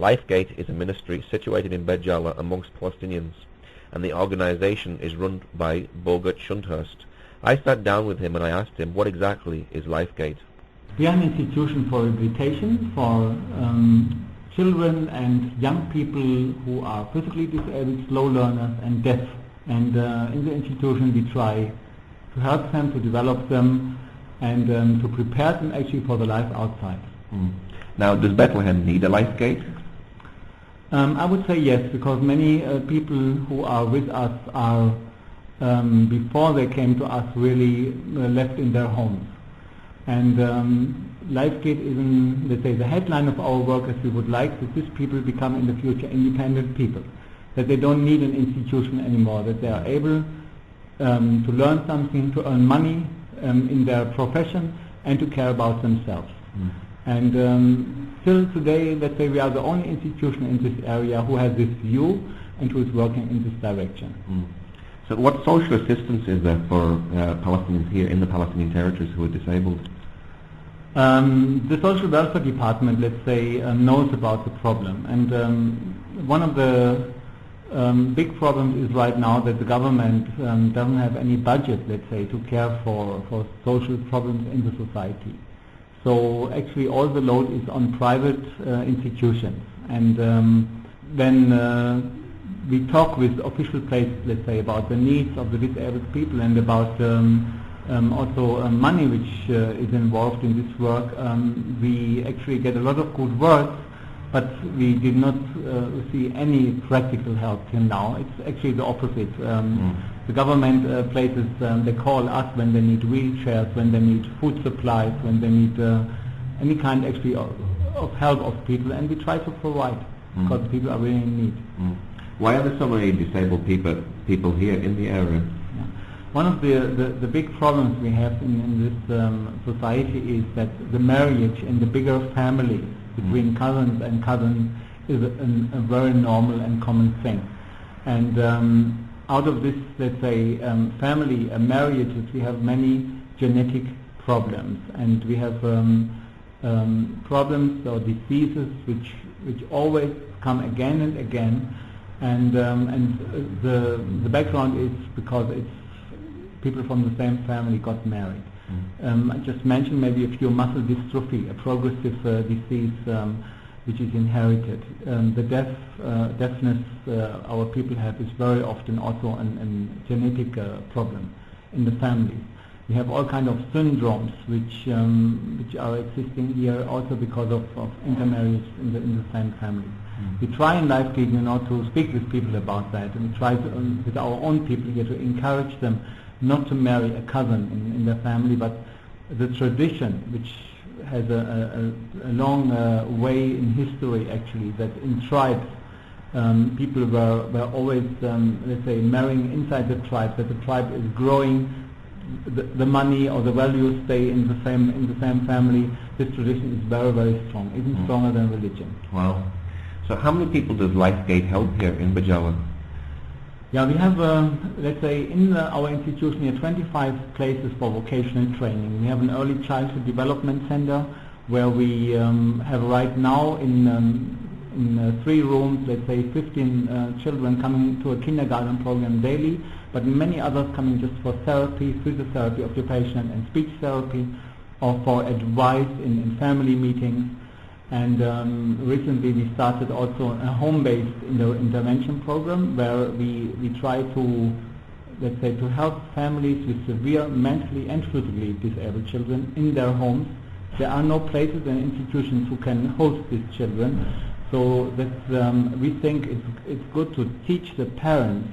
LifeGate is a ministry situated in Bejala amongst Palestinians, and the organisation is run by Bogart Shunthurst. I sat down with him and I asked him, what exactly is LifeGate? We are an institution for rehabilitation for children and young people who are physically disabled, slow learners and deaf. And in the institution we try to help them, to develop them, and to prepare them actually for the life outside. Now, does Bethlehem need a LifeGate? I would say yes, because many people who are with us are, before they came to us, really left in their homes. And LifeGate is, let's say, the headline of our work, as we would like that these people become in the future independent people, that they don't need an institution anymore, that they are able to learn something, to earn money in their profession, and to care about themselves. And still today, let's say, we are the only institution in this area who has this view and who is working in this direction. So what social assistance is there for Palestinians here in the Palestinian territories who are disabled? The social welfare department, let's say, knows about the problem, and one of the big problems is right now that the government doesn't have any budget, let's say, to care for social problems in the society. So actually all the load is on private institutions, and when we talk with official places, let's say, about the needs of the disabled people and about also money which is involved in this work, we actually get a lot of good words, but we did not see any practical help till now. It's actually the opposite. The government places, they call us when they need wheelchairs, when they need food supplies, when they need any kind actually of help of people, and we try to provide because people are really in need. Why are there so many disabled people here in the area? One of the big problems we have in this society is that the marriage in the bigger families between cousins and cousins is a very normal and common thing. And out of this, let's say, family marriages, we have many genetic problems, and we have problems or diseases which always come again and again, and the background is because it's people from the same family got married. I just mentioned maybe a few muscle dystrophy, a progressive disease which is inherited. The deafness our people have is very often also a genetic problem in the family. We have all kinds of syndromes which are existing here also because of intermarriage in the same family. We try in LifeGate, to speak with people about that, and we try to, with our own people here, to encourage them not to marry a cousin in their family, but the tradition, which has a long way in history actually, that in tribes people were always, let's say, marrying inside the tribe, that the tribe is growing, the money or the values stay in the same family. This tradition is very, very strong, even stronger than religion. Wow. So how many people does LifeGate help here in Bejala? Yeah, we have, let's say, in our institution here 25 places for vocational training. We have an early childhood development center where we have right now in 3 rooms, let's say, 15 children coming to a kindergarten program daily, but many others coming just for therapy, physiotherapy, occupational and speech therapy, or for advice in family meetings. And recently we started also a home-based intervention program where we try to, let's say, to help families with severe mentally and physically disabled children in their homes. There are no places and institutions who can host these children, so that we think it's good to teach the parents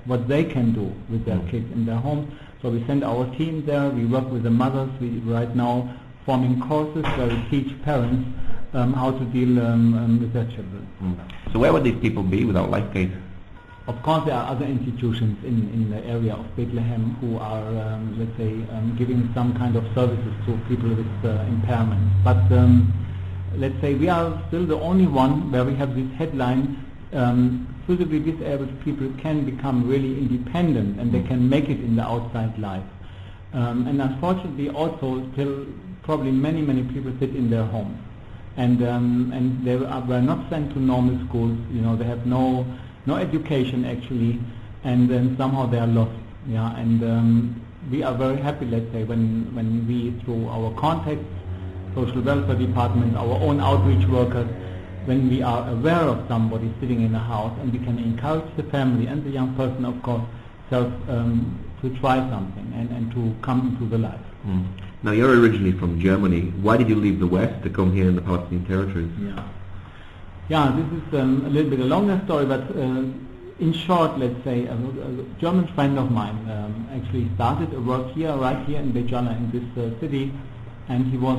what they can do with their kids in their homes. So we send our team there, we work with the mothers, we right now forming courses where we teach parents how to deal with their children. So where would these people be without LifeGate? Of course there are other institutions in the area of Bethlehem who are, let's say, giving some kind of services to people with impairment. But let's say we are still the only one where we have these headlines, physically disabled people can become really independent and they can make it in the outside life. And unfortunately also still probably many people sit in their homes. and they were not sent to normal schools. They have no education actually, and then somehow they are lost. Yeah, and we are very happy, let's say, when we, through our contacts, social welfare department, our own outreach workers, when we are aware of somebody sitting in a house, and we can encourage the family and the young person, of course, to try something and to come into the life. Now, you're originally from Germany. Why did you leave the West to come here in the Palestinian territories? Yeah, this is a little bit a longer story, but in short, let's say, a German friend of mine actually started a work here, right here in Bejala, in this city, and he was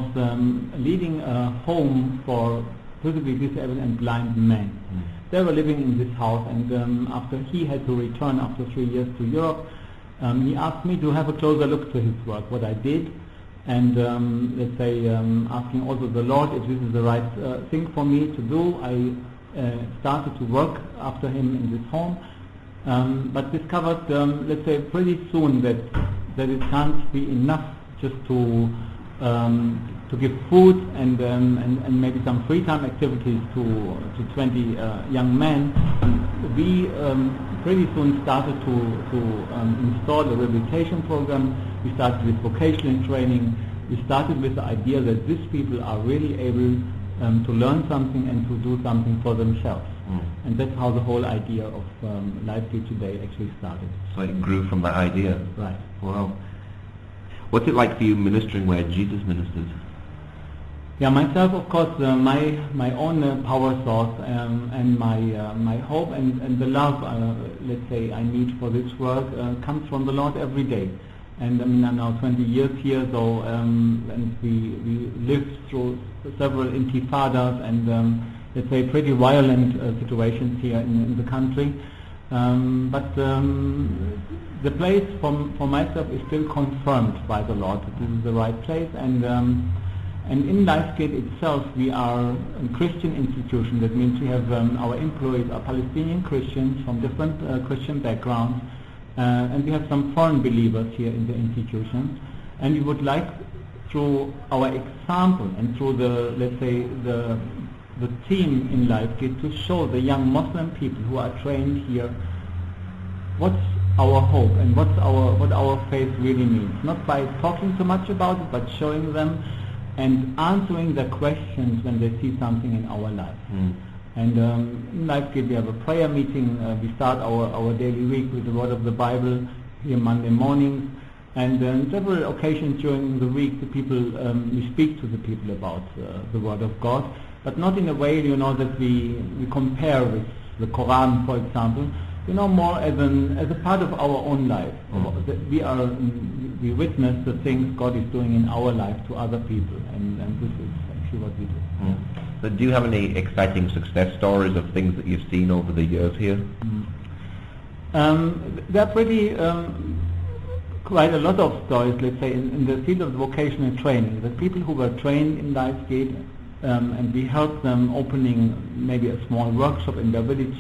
leading a home for physically disabled and blind men. They were living in this house, and after he had to return after 3 years to Europe, he asked me to have a closer look to his work, what I did, and let's say asking also the Lord if this is the right thing for me to do. I started to work after him in this home, but discovered, let's say, pretty soon that it can't be enough just to give food and maybe some free time activities to 20 young men. We pretty soon started to install a rehabilitation program. We started with vocational training. We started with the idea that these people are really able to learn something and to do something for themselves. And that's how the whole idea of LifeGate Today actually started. So it grew from that idea? Right. Wow. What's it like for you ministering where Jesus ministers? Yeah, myself, of course, my own power source and my hope and the love, let's say, I need for this work comes from the Lord every day. And I mean, I'm now 20 years here, so and we lived through several intifadas and let's say pretty violent situations here in the country. But the place for myself is still confirmed by the Lord that this is the right place, and in LifeGate itself we are a Christian institution. That means we have our employees are Palestinian Christians from different Christian backgrounds, and we have some foreign believers here in the institution, and we would like, through our example and through the, let's say, the team in LifeGate, to show the young Muslim people who are trained here what's our hope and what our faith really means. Not by talking too much about it, but showing them and answering the questions when they see something in our life. And in LifeGate we have a prayer meeting. We start our daily week with the word of the Bible here Monday mornings, and on several occasions during the week the people we speak to the people about the word of God, but not in a way that we compare with the Quran, for example. More as a part of our own life. We witness the things God is doing in our life to other people, and this is actually what we do. So do you have any exciting success stories of things that you've seen over the years here? There are pretty quite a lot of stories, let's say, in the field of vocational training. The people who were trained in LifeGate, and we helped them opening maybe a small workshop in their village,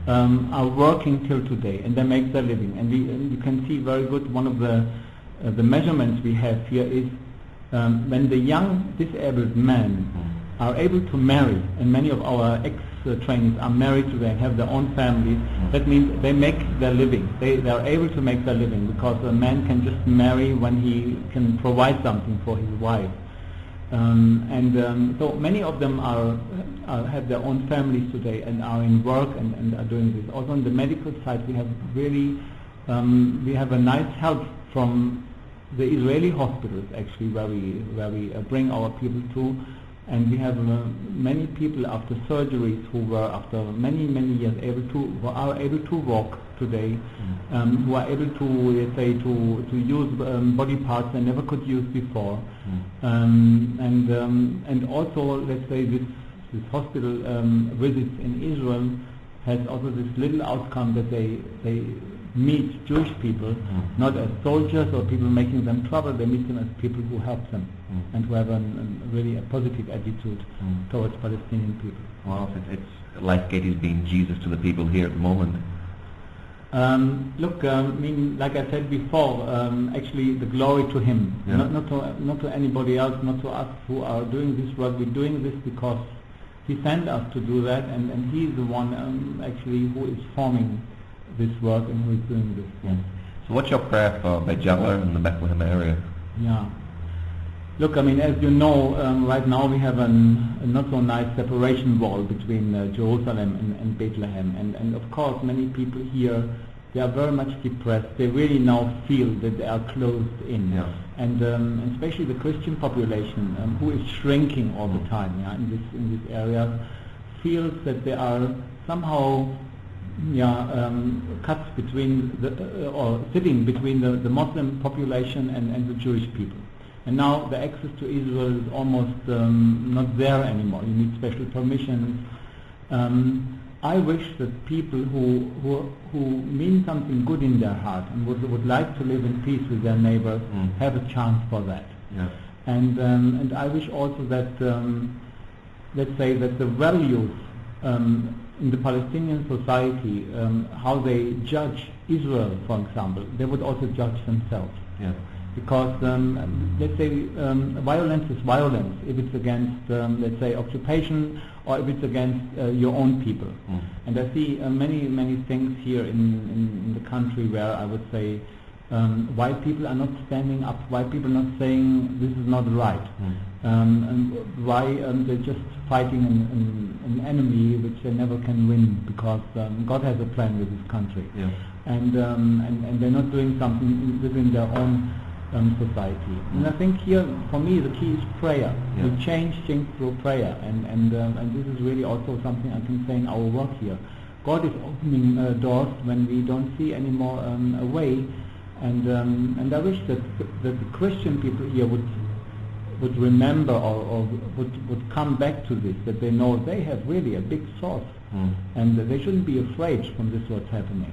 are working till today, and they make their living. And you can see very good, one of the measurements we have here is when the young disabled men are able to marry, and many of our ex-trainees are married today and have their own families. That means they make their living. They are able to make their living because a man can just marry when he can provide something for his wife. So many of them have their own families today and are in work and are doing this. Also on the medical side, we have really we have a nice help from the Israeli hospitals actually, where we bring our people to, and we have many people after surgeries who were after many years who are able to walk today, who are able to, let's say, to use body parts they never could use before, and also, let's say, this hospital visits in Israel has also this little outcome that they meet Jewish people not as soldiers or people making them trouble. They meet them as people who help them and who have really a positive attitude towards Palestinian people. Well, it's LifeGate is being Jesus to the people here at the moment. Look, I mean, like I said before, actually the glory to Him, Yeah. not to anybody else, not to us who are doing this work. We're doing this because He sent us to do that, and He's the one actually who is forming this work and who is doing this. Yeah. So what's your prayer for Beit Jala and the Bethlehem area? Yeah. Look, I mean, as you know, right now we have a not so nice separation wall between Jerusalem and Bethlehem, and of course many people here, they are very much depressed. They really now feel that they are closed in, Yeah. and especially the Christian population, who is shrinking all the time, yeah, in this area, feels that they are somehow cut between or sitting between the Muslim population and the Jewish people. And now the access to Israel is almost not there anymore. You need special permissions. I wish that people who mean something good in their heart and would like to live in peace with their neighbors have a chance for that. Yeah. And I wish also that let's say that the values in the Palestinian society, how they judge Israel, for example, they would also judge themselves. Yeah. Because let's say violence is violence if it's against let's say occupation or if it's against your own people. And I see many things here in the country where I would say why people are not standing up, why people are not saying this is not right, and why they're just fighting an enemy which they never can win, because God has a plan with this country. Yeah. And they're not doing something within their own society. And I think here, for me, the key is prayer. Yeah. We change things through prayer, and this is really also something I can say in our work here. God is opening doors when we don't see any more a way, and I wish that the Christian people here would remember or would come back to this, that they know they have really a big source, and that they shouldn't be afraid from this what's happening.